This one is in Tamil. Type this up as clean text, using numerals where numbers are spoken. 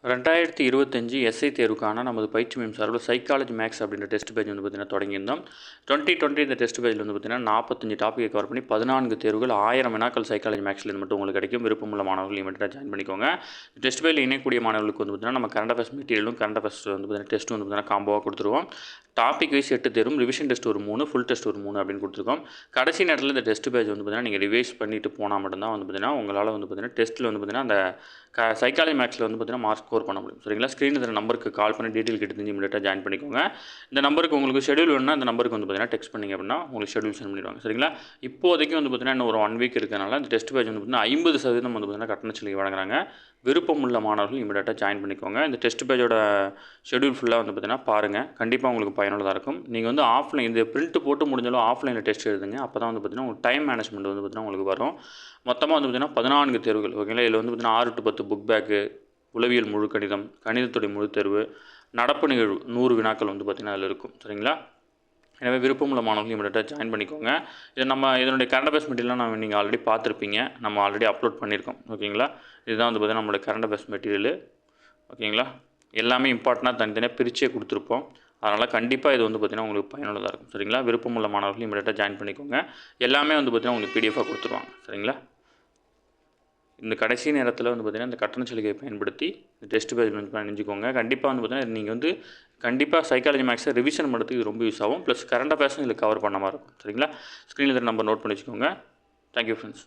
2025 எஸ்ஐ தேர்வுக்கான நமது பயிற்சி மையம் சார்பில் சைக்காலஜி மேக்ஸ் அப்படின்ற டெஸ்ட் பேஜ் வந்து பார்த்திங்கன்னா தொடங்கியிருந்தோம். 2020 இந்த டெஸ்ட் பேஜில் வந்து பார்த்திங்கன்னா 45 டாப்பிக்கை கவர் பண்ணி 14 தேர்வுகள் 1000 வினாக்கள் சைக்காலஜி மேக்ஸ்லேருந்து மட்டும் உங்களுக்கு கிடைக்கும். விருப்பமுள்ள மாணவர்கள் இமீடியட்டாக ஜாயின் பண்ணிக்கோங்க. டெஸ்ட் பேஜில் இணையக்கூடிய மாணவர்களுக்கு வந்து பார்த்திங்கன்னா நம்ம கரண்ட் அஃபேர்ஸ் மெட்டீரியலும் கரண்ட் அஃபேர்ஸ் வந்து பார்த்திங்கன்னா டெஸ்ட் வந்து பார்த்திங்கன்னா காம்போவாக கொடுத்துருவோம். டாபிக் வைஸ் 8 தேர்வும், ரிவிஷன் டெஸ்ட் ஒரு 3, ஃபுல் டெஸ்ட் ஒரு 3 அப்படின்னு கொடுத்துருக்கோம். கடைசி நேரத்தில் இந்த டெஸ்ட் பேஜ் வந்து பார்த்திங்கன்னா நீங்கள் ரிவைஸ் பண்ணிட்டு போனால் மட்டும்தான் வந்து பார்த்திங்கன்னா உங்களால் வந்து பார்த்திங்கன்னா டெஸ்ட்டில் வந்து பார்த்திங்கன்னா அந்த சைக்காலஜி மேக்ஸில் வந்து பார்த்திங்கன்னா மார்க் ஸ்கோர் பண்ண முடியும். சரிங்களா? ஸ்க்ரீன் இந்த நம்பருக்கு கால் பண்ணி டீட்டெயில் கேட்டு தெரிஞ்சு இமீடியட்டாக ஜாயின் பண்ணிக்கோங்க. இந்த நம்பருக்கு உங்களுக்கு ஷெடியூல் வேணும்னா இந்த நம்பருக்கு வந்து பார்த்திங்கன்னா டெக்ஸ்ட் பண்ணிங்க அப்படின்னா உங்களுக்கு ஷெடியூல் சென்ட் பண்ணிடுவாங்க. சரிங்களா? இப்போதைக்கு வந்து பார்த்திங்கன்னா இன்னும் ஒரு 1 வீக் இருக்கிறனால இந்த டெஸ்ட் பேஜ் வந்து பார்த்திங்கன்னா 50% வந்து பார்த்திங்கன்னா கட்டண சலுகை வழங்குறாங்க. விருப்பமுள்ள மாணவர்கள் இமீடியட்டாக ஜாயின் பண்ணிக்கோங்க. இந்த டெஸ்ட் பேஜோட ஷெடியூல் ஃபுல்லாக வந்து பார்த்திங்கன்னா பாருங்கள். கண்டிப்பாக உங்களுக்கு பயனுள்ளதாக இருக்கும். நீங்கள் வந்து ஆஃப்லைன் இந்த பிரிண்ட் போட்டு முடிஞ்சாலும் ஆஃப்லைனில் டெஸ்ட் எழுதுங்க. அப்போ தான் வந்து பார்த்திங்கன்னா உங்களுக்கு டைம் மேனேஜ்மெண்ட் வந்து பார்த்திங்கன்னா உங்களுக்கு வரும். மொத்தமாக வந்து பார்த்திங்கன்னா 14 தேர்வுகள். ஓகேங்களா? இதில் வந்து பார்த்திங்கன்னா 6 to 10 புக் பேக்கு, உளவியல் முழு கணிதம், கணிதத்துறை முழு தேர்வு, நடப்பு நிகழ்வு 100 வினாக்கள் வந்து பார்த்திங்கன்னா அதில் இருக்கும். சரிங்களா? எனவே விருப்பமுள்ள மாணவர்கள் இமீடியட்டாக ஜாயின் பண்ணிக்கோங்க. இதனுடைய கரண்ட் அஃபேர்ஸ் மெட்டீரியல்லாம் நீங்கள் ஆல்ரெடி பார்த்துருப்பீங்க. நம்ம ஆல்ரெடி அப்லோட் பண்ணியிருக்கோம். ஓகேங்களா? இதுதான் வந்து பார்த்திங்கன்னா நம்மளுடைய கரண்ட் அஃபேர்ஸ் மெட்டீரியல். ஓகேங்களா? எல்லாமே இம்பார்ட்டண்ட்டாக தனித்தனியாக பிரிச்சே கொடுத்துருப்போம். அதனால் கண்டிப்பாக இது வந்து பார்த்திங்கன்னா உங்களுக்கு பயனுள்ளதாக இருக்கும். சரிங்களா? விருப்பமுள்ள மாணவர்கள் இமீடியட்டாக ஜாயின் பண்ணிக்கோங்க. எல்லாமே வந்து பார்த்திங்கன்னா உங்களுக்கு பிடிஎஃபாக கொடுத்துருவாங்க. சரிங்களா? இந்த கடைசி நேரத்தில் வந்து பார்த்திங்கன்னா இந்த கட்டண சலுகையை பயன்படுத்தி இந்த டெஸ்ட் பேஜ் வந்து அணிஞ்சிக்கோங்க. கண்டிப்பாக வந்து பார்த்திங்கன்னா நீங்கள் வந்து கண்டிப்பாக சைக்காலஜி மேக்ஸை ரிவிஷன் பண்ணுறதுக்கு இது ரொம்ப யூஸ் ஆகும். ப்ளஸ் கரண்ட் அஃபேர்ஸும் இதில் கவர் பண்ண மாதிரி இருக்கும். சரிங்களா? ஸ்க்ரீனில் நம்பர் நோட் பண்ணி வச்சுக்கோங்க. Thank you friends.